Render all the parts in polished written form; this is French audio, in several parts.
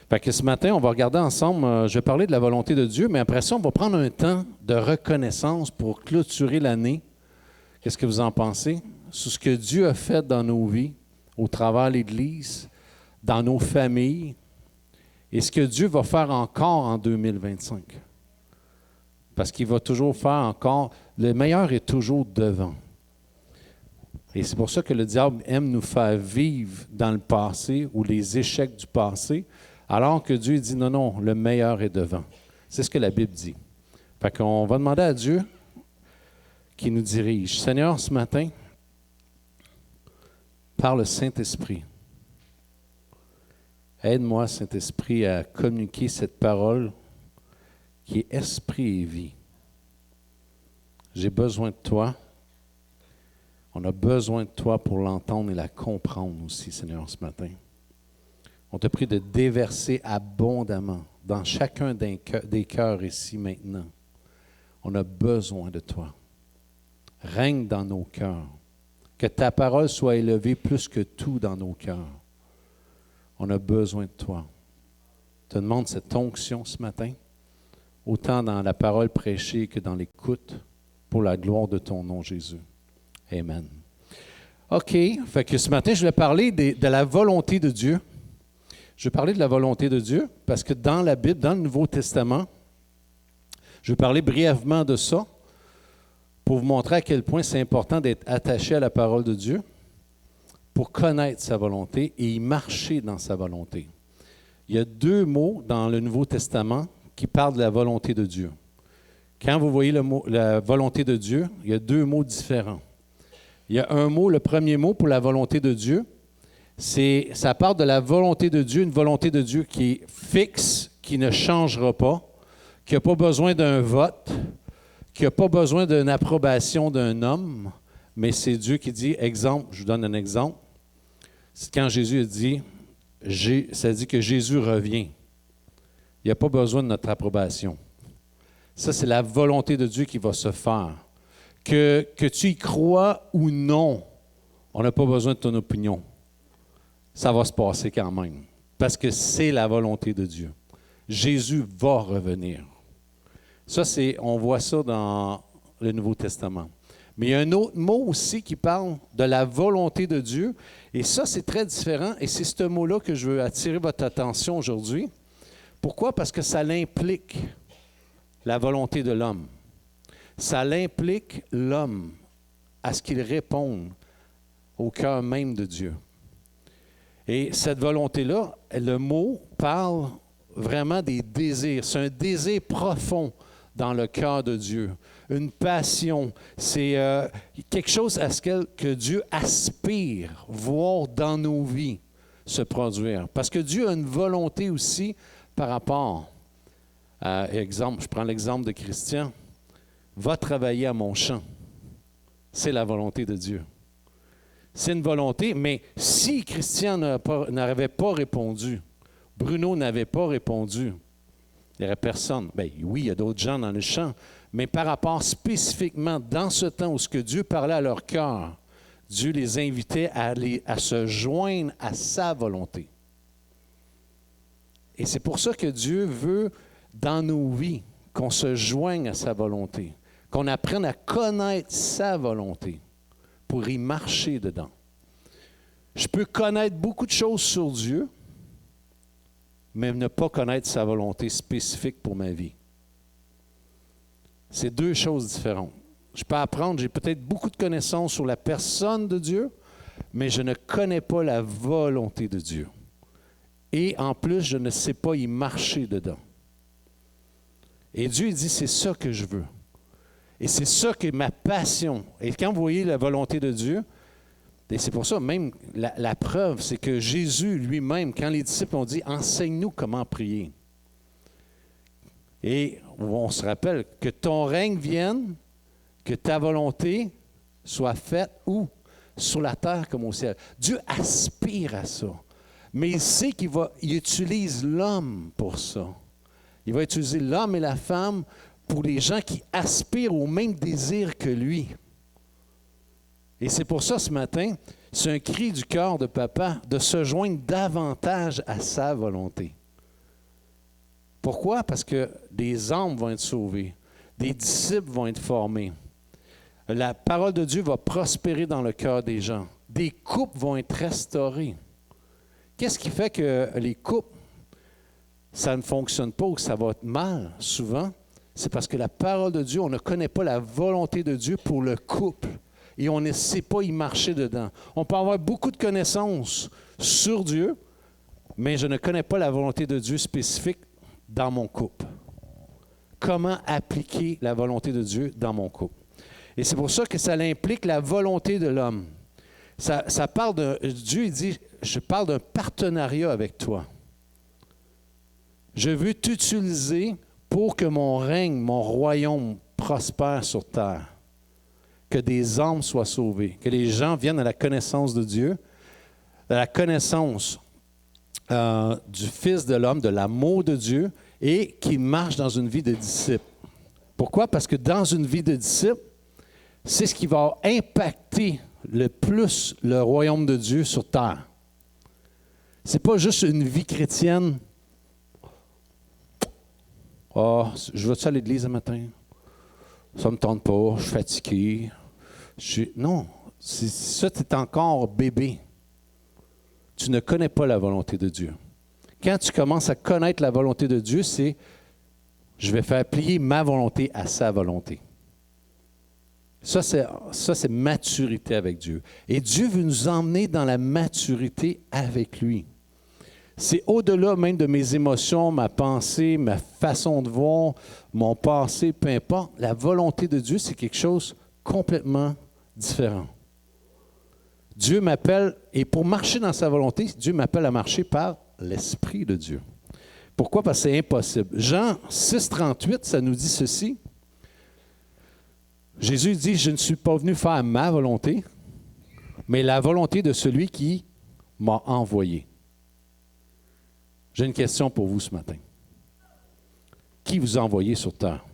Fait que ce matin, on va regarder ensemble, je vais parler de la volonté de Dieu, mais après ça, on va prendre un temps de reconnaissance pour clôturer l'année. Qu'est-ce que vous en pensez? Sur ce que Dieu a fait dans nos vies, au travers de l'Église, dans nos familles, et ce que Dieu va faire encore en 2025. Parce qu'il va toujours faire encore, le meilleur est toujours devant. Et c'est pour ça que le diable aime nous faire vivre dans le passé ou les échecs du passé, alors que Dieu dit non, non, le meilleur est devant. C'est ce que la Bible dit. Fait qu'on va demander à Dieu qui nous dirige. Seigneur, ce matin, par le Saint-Esprit, aide-moi, Saint-Esprit, à communiquer cette parole qui est esprit et vie. J'ai besoin de toi. On a besoin de toi pour l'entendre et la comprendre aussi, Seigneur, ce matin. On te prie de déverser abondamment dans chacun des cœurs ici maintenant. On a besoin de toi. Règne dans nos cœurs. Que ta parole soit élevée plus que tout dans nos cœurs. On a besoin de toi. Je te demande cette onction ce matin, autant dans la parole prêchée que dans l'écoute, pour la gloire de ton nom, Jésus. Amen. OK, fait que ce matin, je vais parler de la volonté de Dieu. Je vais parler de la volonté de Dieu parce que dans la Bible, dans le Nouveau Testament, je vais parler brièvement de ça pour vous montrer à quel point c'est important d'être attaché à la parole de Dieu pour connaître sa volonté et y marcher dans sa volonté. Il y a deux mots dans le Nouveau Testament qui parlent de la volonté de Dieu. Quand vous voyez le mot, la volonté de Dieu, il y a deux mots différents. Il y a un mot, le premier mot pour la volonté de Dieu, ça parle de la volonté de Dieu, une volonté de Dieu qui est fixe, qui ne changera pas, qui n'a pas besoin d'un vote, qui n'a pas besoin d'une approbation d'un homme, mais c'est Dieu qui dit, exemple, je vous donne un exemple, c'est quand Jésus a dit, ça dit que Jésus revient. Il n'y a pas besoin de notre approbation. Ça, c'est la volonté de Dieu qui va se faire. Que tu y crois ou non, on n'a pas besoin de ton opinion. Ça va se passer quand même, parce que c'est la volonté de Dieu. Jésus va revenir. Ça, on voit ça dans le Nouveau Testament. Mais il y a un autre mot aussi qui parle de la volonté de Dieu, et ça, c'est très différent, et c'est ce mot-là que je veux attirer votre attention aujourd'hui. Pourquoi? Parce que ça l'implique, la volonté de l'homme. Ça l'implique l'homme à ce qu'il réponde au cœur même de Dieu. Et cette volonté-là, le mot parle vraiment des désirs. C'est un désir profond dans le cœur de Dieu. Une passion. C'est quelque chose à ce que Dieu aspire voir dans nos vies se produire. Parce que Dieu a une volonté aussi par rapport à, exemple, je prends l'exemple de Christian, va travailler à mon champ. C'est la volonté de Dieu. C'est une volonté, mais si Christian n'avait pas répondu, Bruno n'avait pas répondu, il n'y aurait personne. Bien, oui, il y a d'autres gens dans le champ, mais par rapport spécifiquement dans ce temps où ce que Dieu parlait à leur cœur, Dieu les invitait à se joindre à sa volonté. Et c'est pour ça que Dieu veut, dans nos vies, qu'on se joigne à sa volonté, qu'on apprenne à connaître sa volonté pour y marcher dedans. Je peux connaître beaucoup de choses sur Dieu, mais ne pas connaître sa volonté spécifique pour ma vie. C'est deux choses différentes. Je peux apprendre, j'ai peut-être beaucoup de connaissances sur la personne de Dieu, mais je ne connais pas la volonté de Dieu. Et en plus, je ne sais pas y marcher dedans. Et Dieu dit, c'est ça que je veux. Et c'est ça qui est ma passion. Et quand vous voyez la volonté de Dieu, et c'est pour ça, même la preuve, c'est que Jésus lui-même, quand les disciples ont dit, enseigne-nous comment prier. Et on se rappelle que ton règne vienne, que ta volonté soit faite où? Sur la terre comme au ciel. Dieu aspire à ça. Mais il sait il utilise l'homme pour ça. Il va utiliser l'homme et la femme pour les gens qui aspirent au même désir que lui. Et c'est pour ça, ce matin, c'est un cri du cœur de papa de se joindre davantage à sa volonté. Pourquoi? Parce que des âmes vont être sauvées, des disciples vont être formés. La parole de Dieu va prospérer dans le cœur des gens. Des couples vont être restaurés. Qu'est-ce qui fait que les couples, ça ne fonctionne pas ou que ça va être mal souvent? C'est parce que la parole de Dieu, on ne connaît pas la volonté de Dieu pour le couple et on ne sait pas y marcher dedans. On peut avoir beaucoup de connaissances sur Dieu, mais je ne connais pas la volonté de Dieu spécifique dans mon couple. Comment appliquer la volonté de Dieu dans mon couple? Et c'est pour ça que ça implique la volonté de l'homme. Ça parle de Dieu, il dit, je parle d'un partenariat avec toi. Je veux t'utiliser pour que mon règne, mon royaume prospère sur terre. Que des âmes soient sauvées, que les gens viennent à la connaissance de Dieu, à la connaissance du Fils de l'homme, de l'amour de Dieu, et qu'ils marchent dans une vie de disciple. Pourquoi? Parce que dans une vie de disciple, c'est ce qui va impacter le plus le royaume de Dieu sur terre. Ce n'est pas juste une vie chrétienne. Ah, je vais-tu à l'église ce matin? Ça ne me tente pas, je suis fatigué. Non, ça, tu es encore bébé. Tu ne connais pas la volonté de Dieu. Quand tu commences à connaître la volonté de Dieu, c'est je vais faire plier ma volonté à sa volonté. Ça, c'est maturité avec Dieu. Et Dieu veut nous emmener dans la maturité avec lui. C'est au-delà même de mes émotions, ma pensée, ma façon de voir, mon passé, peu importe. La volonté de Dieu, c'est quelque chose complètement différent. Dieu m'appelle, et pour marcher dans sa volonté, Dieu m'appelle à marcher par l'Esprit de Dieu. Pourquoi? Parce que c'est impossible. Jean 6, 38, ça nous dit ceci. Jésus dit, je ne suis pas venu faire ma volonté, mais la volonté de celui qui m'a envoyé. J'ai une question pour vous ce matin. Qui vous a envoyé sur terre?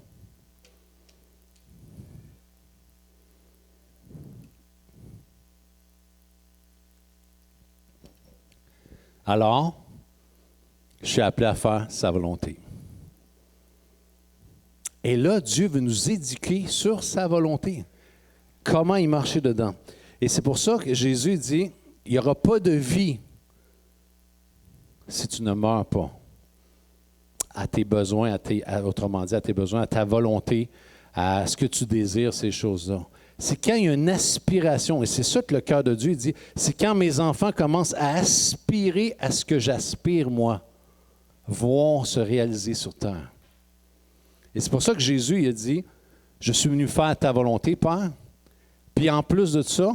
Alors, je suis appelé à faire sa volonté. Et là, Dieu veut nous éduquer sur sa volonté. Comment y marcher dedans. Et c'est pour ça que Jésus dit, il n'y aura pas de vie si tu ne meurs pas à tes besoins, autrement dit, à tes besoins, à ta volonté, à ce que tu désires, ces choses-là. C'est quand il y a une aspiration, et c'est ça que le cœur de Dieu dit, c'est quand mes enfants commencent à aspirer à ce que j'aspire, moi, vont se réaliser sur terre. Et c'est pour ça que Jésus il a dit, je suis venu faire ta volonté, Père, puis en plus de ça,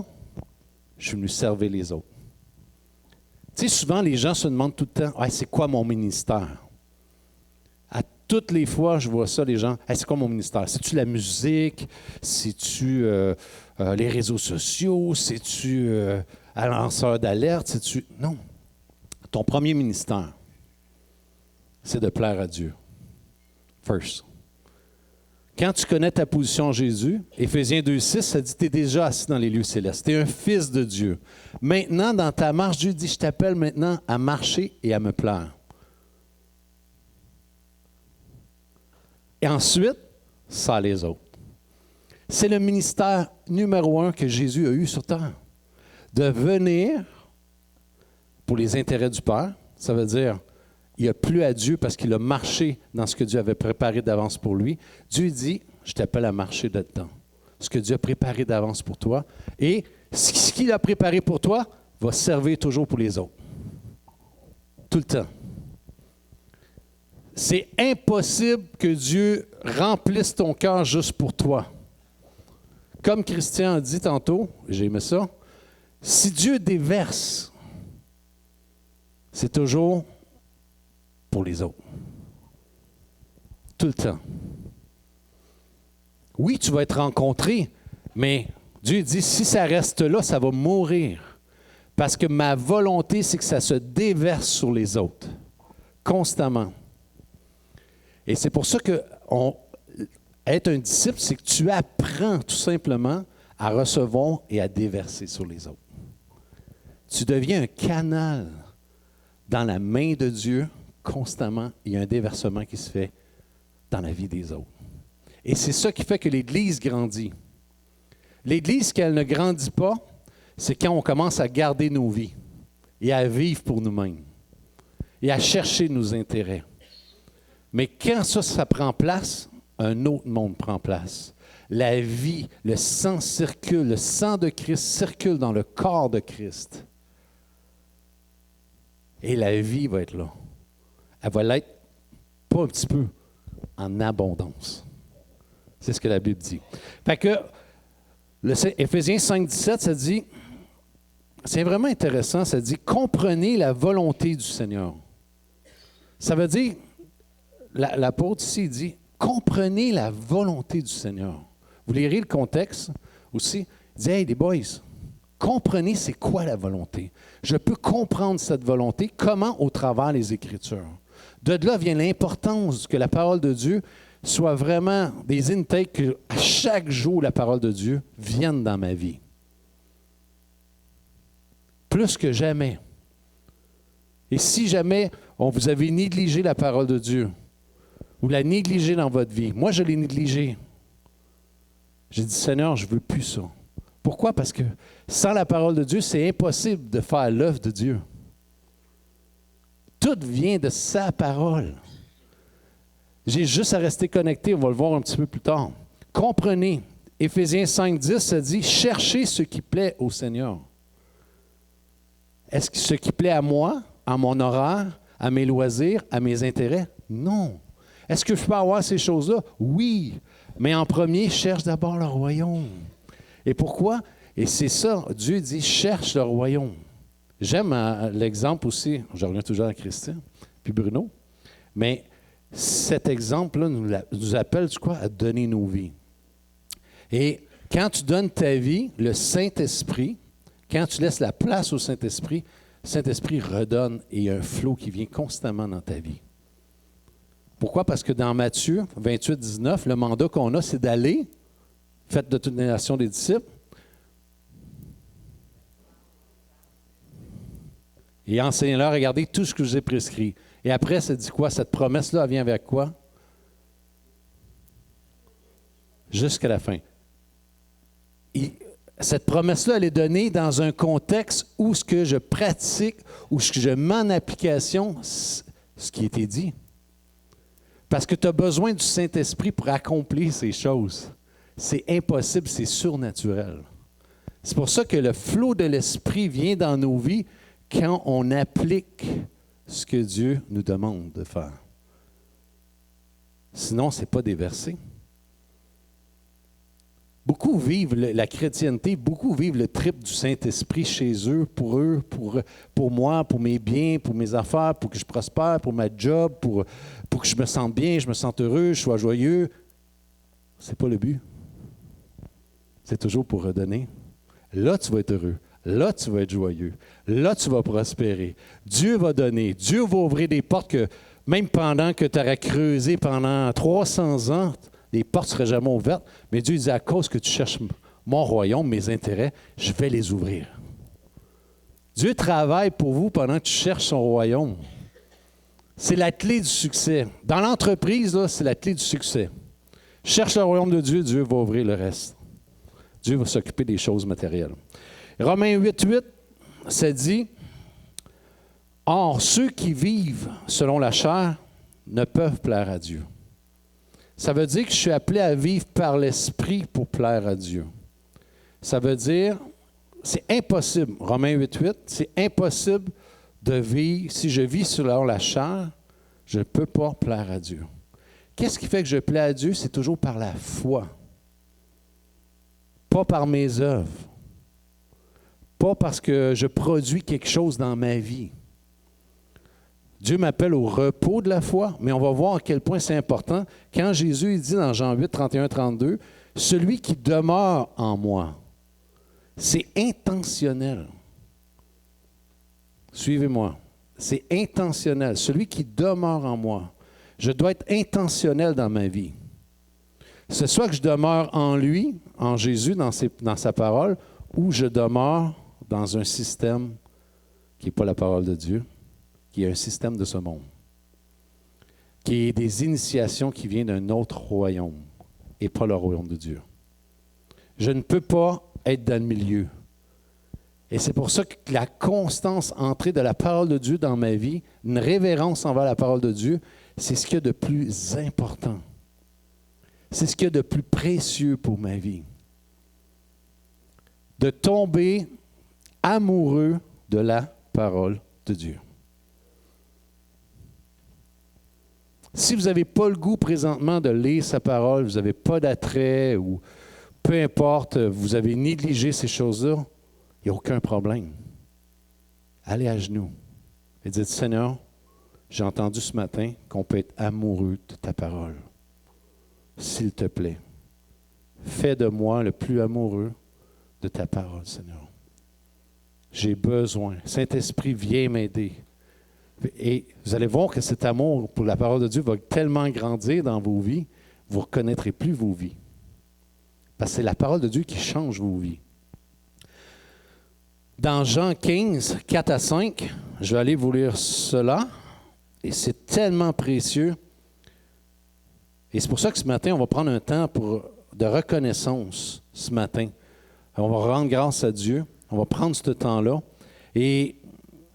je suis venu servir les autres. Tu sais, souvent, les gens se demandent tout le temps, hey, c'est quoi mon ministère? À toutes les fois, je vois ça, les gens, hey, c'est quoi mon ministère? C'est-tu la musique? C'est-tu les réseaux sociaux? C'est-tu un lanceur d'alerte? C'est-tu... Non. Ton premier ministère, c'est de plaire à Dieu. First. Quand tu connais ta position en Jésus, Éphésiens 2,6, ça dit que tu es déjà assis dans les lieux célestes. Tu es un fils de Dieu. Maintenant, dans ta marche, Dieu dit, je t'appelle maintenant à marcher et à me plaire. Et ensuite, ça les autres. C'est le ministère numéro 1 que Jésus a eu sur terre. De venir pour les intérêts du Père, ça veut dire il a plu à Dieu parce qu'il a marché dans ce que Dieu avait préparé d'avance pour lui. Dieu dit, je t'appelle à marcher là-dedans. Ce que Dieu a préparé d'avance pour toi. Et ce qu'il a préparé pour toi va servir toujours pour les autres. Tout le temps. C'est impossible que Dieu remplisse ton cœur juste pour toi. Comme Christian a dit tantôt, j'ai aimé ça, si Dieu déverse, c'est toujours pour les autres. Tout le temps. Oui, tu vas être rencontré, mais Dieu dit, si ça reste là, ça va mourir. Parce que ma volonté, c'est que ça se déverse sur les autres. Constamment. Et c'est pour ça que être un disciple, c'est que tu apprends tout simplement à recevoir et à déverser sur les autres. Tu deviens un canal dans la main de Dieu constamment, il y a un déversement qui se fait dans la vie des autres. Et c'est ça qui fait que l'Église grandit. L'Église, quand elle ne grandit pas, c'est quand on commence à garder nos vies et à vivre pour nous-mêmes et à chercher nos intérêts. Mais quand ça prend place, un autre monde prend place. La vie, le sang circule, le sang de Christ circule dans le corps de Christ. Et la vie va être là. Elle va l'être, pas un petit peu, en abondance. C'est ce que la Bible dit. Fait que, Éphésiens 5,17, ça dit, c'est vraiment intéressant, ça dit, comprenez la volonté du Seigneur. Ça veut dire, l'apôtre ici, il dit, comprenez la volonté du Seigneur. Vous lirez le contexte aussi. Il dit, hey, les boys, comprenez c'est quoi la volonté. Je peux comprendre cette volonté, comment au travers les Écritures. De là vient l'importance que la parole de Dieu soit vraiment des intakes, que à chaque jour, la parole de Dieu vienne dans ma vie. Plus que jamais. Et si jamais vous avez négligé la parole de Dieu, ou la négligé dans votre vie, moi je l'ai négligé. J'ai dit, Seigneur, je ne veux plus ça. Pourquoi? Parce que sans la parole de Dieu, c'est impossible de faire l'œuvre de Dieu. Tout vient de sa parole. J'ai juste à rester connecté, on va le voir un petit peu plus tard. Comprenez, Éphésiens 5,10, ça dit, cherchez ce qui plaît au Seigneur. Est-ce que ce qui plaît à moi, à mon horaire, à mes loisirs, à mes intérêts? Non. Est-ce que je peux avoir ces choses-là? Oui. Mais en premier, cherche d'abord le royaume. Et pourquoi? Et c'est ça, Dieu dit, cherche le royaume. J'aime l'exemple aussi, je reviens toujours à Christian, puis Bruno, mais cet exemple-là nous appelle, tu crois, à donner nos vies. Et quand tu donnes ta vie, le Saint-Esprit, quand tu laisses la place au Saint-Esprit, le Saint-Esprit redonne et il y a un flot qui vient constamment dans ta vie. Pourquoi? Parce que dans Matthieu 28, 19, le mandat qu'on a, c'est d'aller, faites de toutes les nations des disciples, et enseignez-leur, regardez tout ce que je vous ai prescrit. Et après, ça dit quoi? Cette promesse-là, elle vient avec quoi? Jusqu'à la fin. Et cette promesse-là, elle est donnée dans un contexte où ce que je pratique, où ce que je mets en application, ce qui a été dit. Parce que tu as besoin du Saint-Esprit pour accomplir ces choses. C'est impossible, c'est surnaturel. C'est pour ça que le flot de l'Esprit vient dans nos vies quand on applique ce que Dieu nous demande de faire. Sinon, ce n'est pas déversé. Beaucoup vivent la chrétienté, beaucoup vivent le trip du Saint-Esprit chez eux, pour moi, pour mes biens, pour mes affaires, pour que je prospère, pour ma job, pour que je me sente bien, je me sente heureux, je sois joyeux. Ce n'est pas le but. C'est toujours pour redonner. Là, tu vas être heureux. Là, tu vas être joyeux. Là, tu vas prospérer. Dieu va donner. Dieu va ouvrir des portes que, même pendant que tu aurais creusé pendant 300 ans, les portes ne seraient jamais ouvertes. Mais Dieu dit, à cause que tu cherches mon royaume, mes intérêts, je vais les ouvrir. Dieu travaille pour vous pendant que tu cherches son royaume. C'est la clé du succès. Dans l'entreprise, là, c'est la clé du succès. Cherche le royaume de Dieu, Dieu va ouvrir le reste. Dieu va s'occuper des choses matérielles. Romains 8,8, ça dit, « Or, ceux qui vivent selon la chair ne peuvent plaire à Dieu. » Ça veut dire que je suis appelé à vivre par l'Esprit pour plaire à Dieu. Ça veut dire, c'est impossible, Romains 8,8, c'est impossible de vivre, si je vis selon la chair, je ne peux pas plaire à Dieu. Qu'est-ce qui fait que je plais à Dieu? C'est toujours par la foi. Pas par mes œuvres. Pas parce que je produis quelque chose dans ma vie. Dieu m'appelle au repos de la foi, mais on va voir à quel point c'est important. Quand Jésus il dit dans Jean 8, 31, 32, « Celui qui demeure en moi », c'est intentionnel. Suivez-moi. C'est intentionnel. Celui qui demeure en moi. Je dois être intentionnel dans ma vie. C'est soit que je demeure en lui, en Jésus, dans sa parole, ou je demeure dans un système qui n'est pas la parole de Dieu, qui est un système de ce monde. qui est des initiations qui viennent d'un autre royaume et pas le royaume de Dieu. Je ne peux pas être dans le milieu. Et c'est pour ça que la constance entrée de la parole de Dieu dans ma vie, une révérence envers la parole de Dieu, c'est ce qu'il y a de plus important. C'est ce qu'il y a de plus précieux pour ma vie. De tomber amoureux de la parole de Dieu. Si vous n'avez pas le goût présentement de lire sa parole, vous n'avez pas d'attrait ou peu importe, vous avez négligé ces choses-là, il n'y a aucun problème. Allez à genoux et dites, Seigneur, j'ai entendu ce matin qu'on peut être amoureux de ta parole. S'il te plaît, fais de moi le plus amoureux de ta parole, Seigneur. J'ai besoin. Saint-Esprit, viens m'aider. Et vous allez voir que cet amour pour la parole de Dieu va tellement grandir dans vos vies, vous ne reconnaîtrez plus vos vies. Parce que c'est la parole de Dieu qui change vos vies. Dans Jean 15, 4 à 5, je vais aller vous lire cela. Et c'est tellement précieux. Et c'est pour ça que ce matin, on va prendre un temps de reconnaissance ce matin. On va rendre grâce à Dieu. On va prendre ce temps-là. Et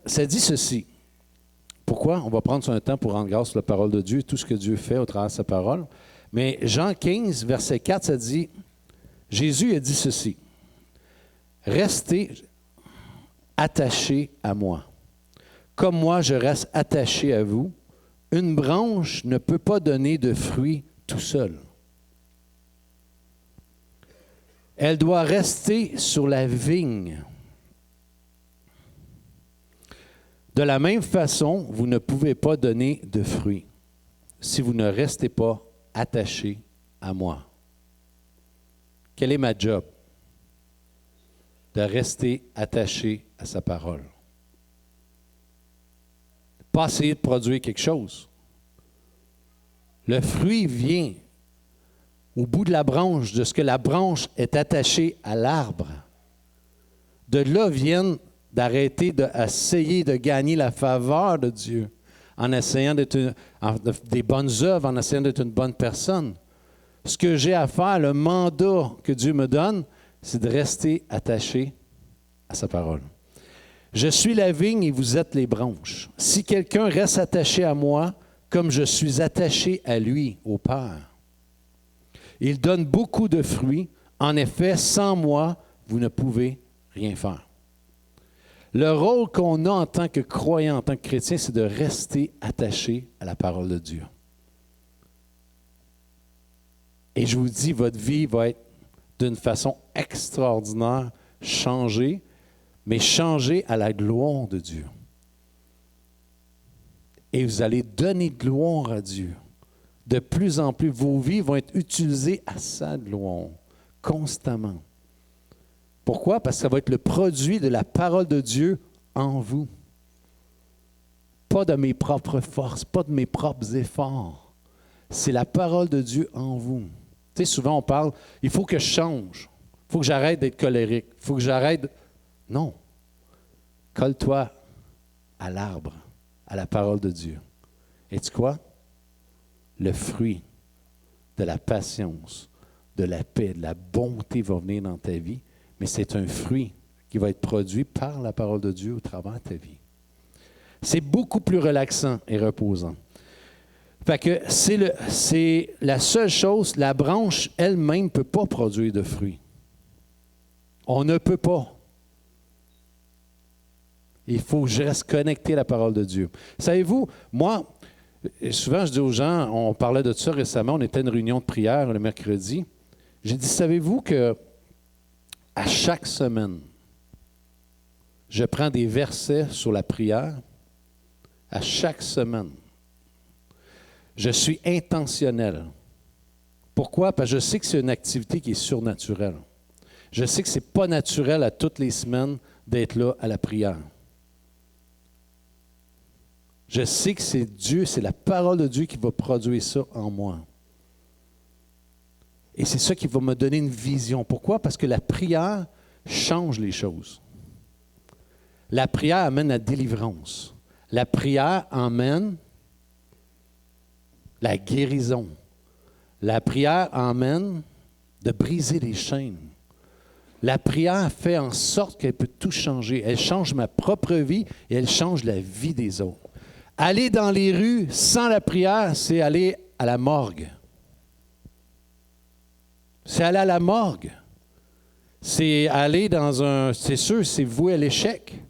ça dit ceci. Pourquoi? On va prendre un temps pour rendre grâce à la parole de Dieu et tout ce que Dieu fait au travers de sa parole. Mais Jean 15, verset 4, ça dit, Jésus a dit ceci. Restez attachés à moi. Comme moi, je reste attaché à vous. Une branche ne peut pas donner de fruits tout seul. Elle doit rester sur la vigne. De la même façon, vous ne pouvez pas donner de fruits si vous ne restez pas attachés à moi. Quel est ma job? De rester attaché à sa parole. Pas essayer de produire quelque chose. Le fruit vient au bout de la branche, de ce que la branche est attachée à l'arbre. De là viennent d'arrêter d'essayer de gagner la faveur de Dieu en essayant d'être des bonnes œuvres, en essayant d'être une bonne personne. Ce que j'ai à faire, le mandat que Dieu me donne, c'est de rester attaché à sa parole. Je suis la vigne et vous êtes les branches. Si quelqu'un reste attaché à moi, comme je suis attaché à lui, au Père, il donne beaucoup de fruits. En effet, sans moi, vous ne pouvez rien faire. Le rôle qu'on a en tant que croyant, en tant que chrétien, c'est de rester attaché à la parole de Dieu. Et je vous dis, votre vie va être d'une façon extraordinaire changée, mais changée à la gloire de Dieu. Et vous allez donner gloire à Dieu. De plus en plus, vos vies vont être utilisées à sa gloire, constamment. Pourquoi? Parce que ça va être le produit de la parole de Dieu en vous. Pas de mes propres forces, pas de mes propres efforts. C'est la parole de Dieu en vous. Tu sais, souvent on parle, il faut que je change. Il faut que j'arrête d'être colérique. Il faut que j'arrête. Non. Colle-toi à l'arbre, à la parole de Dieu. Et tu sais quoi? Le fruit de la patience, de la paix, de la bonté va venir dans ta vie. Mais c'est un fruit qui va être produit par la parole de Dieu au travers de ta vie. C'est beaucoup plus relaxant et reposant. Fait que c'est la seule chose, la branche elle-même ne peut pas produire de fruits. On ne peut pas. Il faut que je reste connecté à la parole de Dieu. Savez-vous, moi, souvent je dis aux gens, on parlait de ça récemment, on était à une réunion de prière le mercredi. J'ai dit, savez-vous que à chaque semaine, je prends des versets sur la prière. À chaque semaine. Je suis intentionnel. Pourquoi? Parce que je sais que c'est une activité qui est surnaturelle. Je sais que ce n'est pas naturel à toutes les semaines d'être là à la prière. Je sais que c'est Dieu, c'est la parole de Dieu qui va produire ça en moi. Et c'est ça qui va me donner une vision. Pourquoi? Parce que la prière change les choses. La prière amène la délivrance. La prière amène la guérison. La prière emmène de briser les chaînes. La prière fait en sorte qu'elle peut tout changer. Elle change ma propre vie et elle change la vie des autres. Aller dans les rues sans la prière, c'est aller à la morgue. C'est aller à la morgue. C'est aller dans un... C'est sûr, c'est voué à l'échec.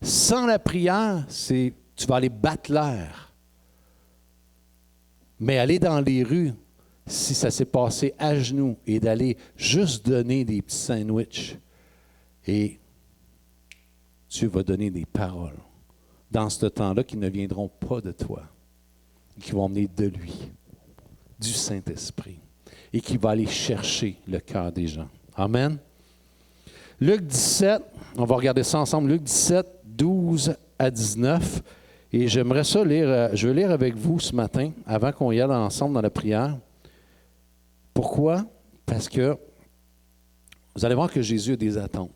Sans la prière, tu vas aller battre l'air. Mais aller dans les rues, si ça s'est passé à genoux et d'aller juste donner des petits sandwichs, et Dieu va donner des paroles dans ce temps-là qui ne viendront pas de toi, qui vont venir de lui, du Saint-Esprit, et qui va aller chercher le cœur des gens. Amen. Luc 17, on va regarder ça ensemble, Luc 17, 12 à 19, et j'aimerais ça lire, je vais lire avec vous ce matin, avant qu'on y aille ensemble dans la prière. Pourquoi? Parce que vous allez voir que Jésus a des attentes.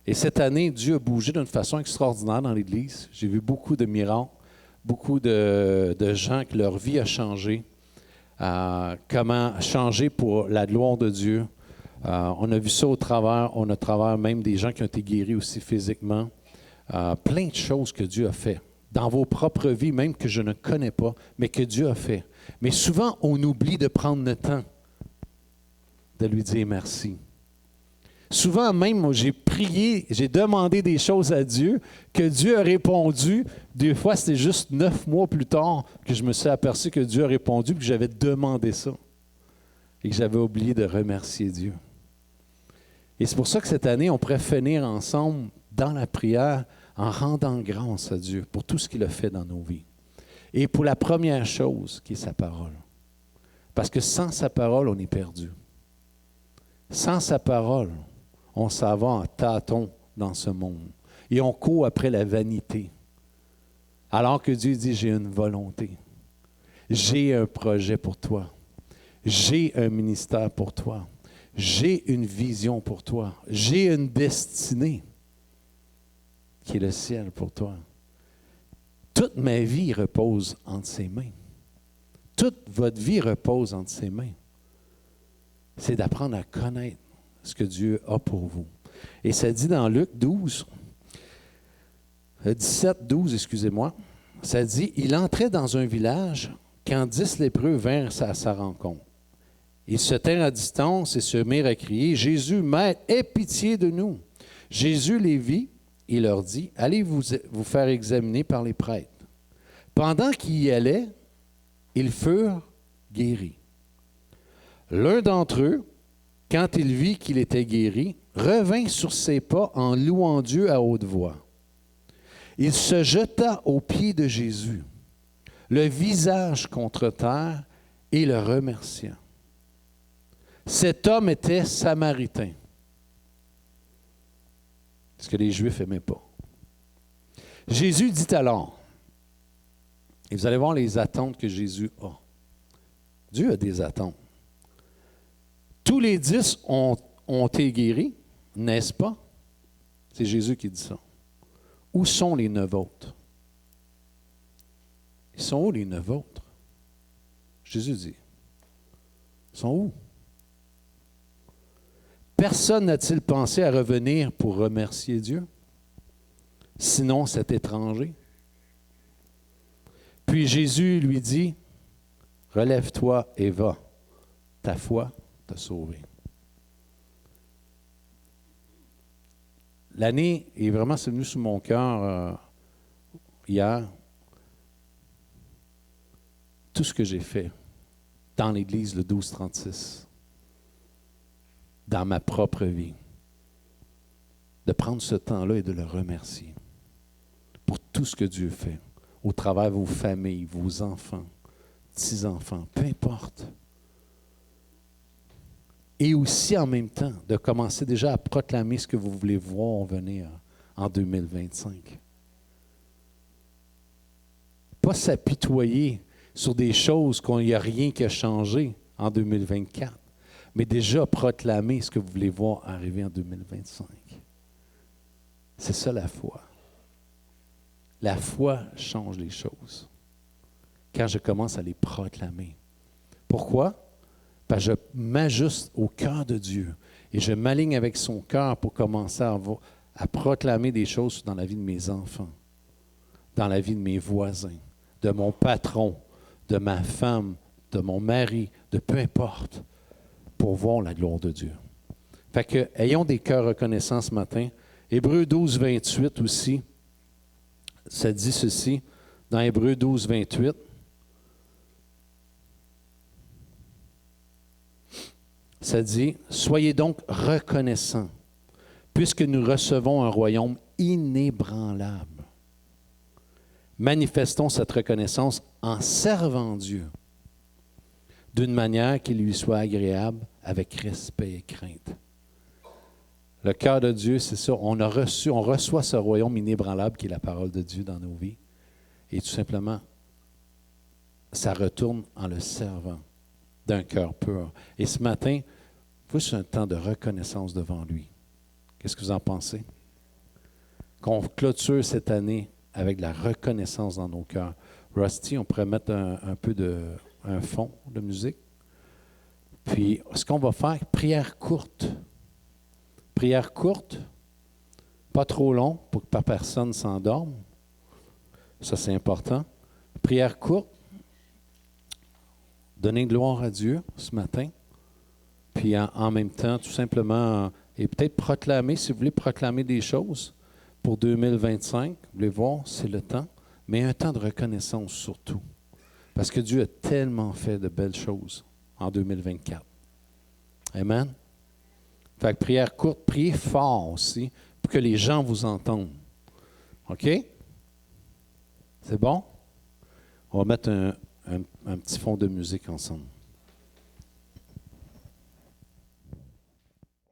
Et cette année, Dieu a bougé d'une façon extraordinaire dans l'Église. J'ai vu beaucoup de miracles, beaucoup de gens que leur vie a changé. Comment changer pour la gloire de Dieu. On a vu ça au travers même des gens qui ont été guéris aussi physiquement. Plein de choses que Dieu a fait dans vos propres vies, même que je ne connais pas, mais que Dieu a fait. Mais souvent, on oublie de prendre le temps de lui dire merci. Souvent même, moi, j'ai prié, j'ai demandé des choses à Dieu, que Dieu a répondu. Des fois, c'était juste 9 mois plus tard que je me suis aperçu que Dieu a répondu, que j'avais demandé ça. Et que j'avais oublié de remercier Dieu. Et c'est pour ça que cette année, on pourrait finir ensemble dans la prière en rendant grâce à Dieu pour tout ce qu'il a fait dans nos vies. Et pour la première chose, qui est sa parole. Parce que sans sa parole, on est perdu. Sans sa parole, on s'en va en tâton dans ce monde. Et on court après la vanité. Alors que Dieu dit, j'ai une volonté. J'ai un projet pour toi. J'ai un ministère pour toi. J'ai une vision pour toi. J'ai une destinée qui est le ciel pour toi. Toute ma vie repose entre ses mains. Toute votre vie repose entre ses mains. C'est d'apprendre à connaître ce que Dieu a pour vous. Et ça dit dans Luc 12, 17, 12, excusez-moi, ça dit, il entrait dans un village quand 10 lépreux vinrent à sa rencontre. Ils se tinrent à distance et se mirent à crier, « Jésus, Maître, aie pitié de nous. » Jésus les vit et leur dit, « Allez vous faire examiner par les prêtres. » Pendant qu'ils y allaient, ils furent guéris. L'un d'entre eux, quand il vit qu'il était guéri, revint sur ses pas en louant Dieu à haute voix. Il se jeta aux pieds de Jésus, le visage contre terre, et le remercia. Cet homme était samaritain. Ce que les Juifs n'aimaient pas. Jésus dit alors, et vous allez voir les attentes que Jésus a. Dieu a des attentes. Tous les 10 ont été guéris, n'est-ce pas? C'est Jésus qui dit ça. Où sont les 9 autres? Ils sont où les 9 autres? Jésus dit. Ils sont où? Personne n'a-t-il pensé à revenir pour remercier Dieu? Sinon cet étranger. Puis Jésus lui dit, « Relève-toi et va, ta foi t'a sauvé. » L'année est vraiment venue sur mon cœur hier. Tout ce que j'ai fait dans l'Église, le 1236, dans ma propre vie, de prendre ce temps-là et de le remercier pour tout ce que Dieu fait, au travers de vos familles, vos enfants, petits-enfants, peu importe. Et aussi en même temps, de commencer déjà à proclamer ce que vous voulez voir venir en 2025. Pas s'apitoyer sur des choses qu'il n'y a rien qui a changé en 2024, mais déjà proclamer ce que vous voulez voir arriver en 2025. C'est ça la foi. La foi change les choses. quand je commence à les proclamer. Pourquoi? Parce que je m'ajuste au cœur de Dieu et je m'aligne avec son cœur pour commencer à proclamer des choses dans la vie de mes enfants, dans la vie de mes voisins, de mon patron, de ma femme, de mon mari, de peu importe, pour voir la gloire de Dieu. Fait que, ayons des cœurs reconnaissants ce matin. Hébreux 12, 28 aussi, ça dit ceci, dans Hébreux 12, 28. Ça dit, « Soyez donc reconnaissants, puisque nous recevons un royaume inébranlable. Manifestons cette reconnaissance en servant Dieu, d'une manière qui lui soit agréable, avec respect et crainte. » Le cœur de Dieu, c'est ça, on reçoit ce royaume inébranlable qui est la parole de Dieu dans nos vies. Et tout simplement, ça retourne en le servant d'un cœur pur. Et ce matin, c'est un temps de reconnaissance devant lui. Qu'est-ce que vous en pensez? Qu'on clôture cette année avec la reconnaissance dans nos cœurs. Rusty, on pourrait mettre un fond de musique. Puis, ce qu'on va faire, prière courte. Prière courte, pas trop long pour que personne s'endorme. Ça, c'est important. Prière courte. Donner gloire à Dieu ce matin. Puis en même temps, tout simplement, et peut-être proclamer, si vous voulez proclamer des choses pour 2025, vous voulez voir, c'est le temps, mais un temps de reconnaissance surtout. Parce que Dieu a tellement fait de belles choses en 2024. Amen? Fait que prière courte, priez fort aussi, pour que les gens vous entendent. OK? C'est bon? On va mettre un petit fond de musique ensemble.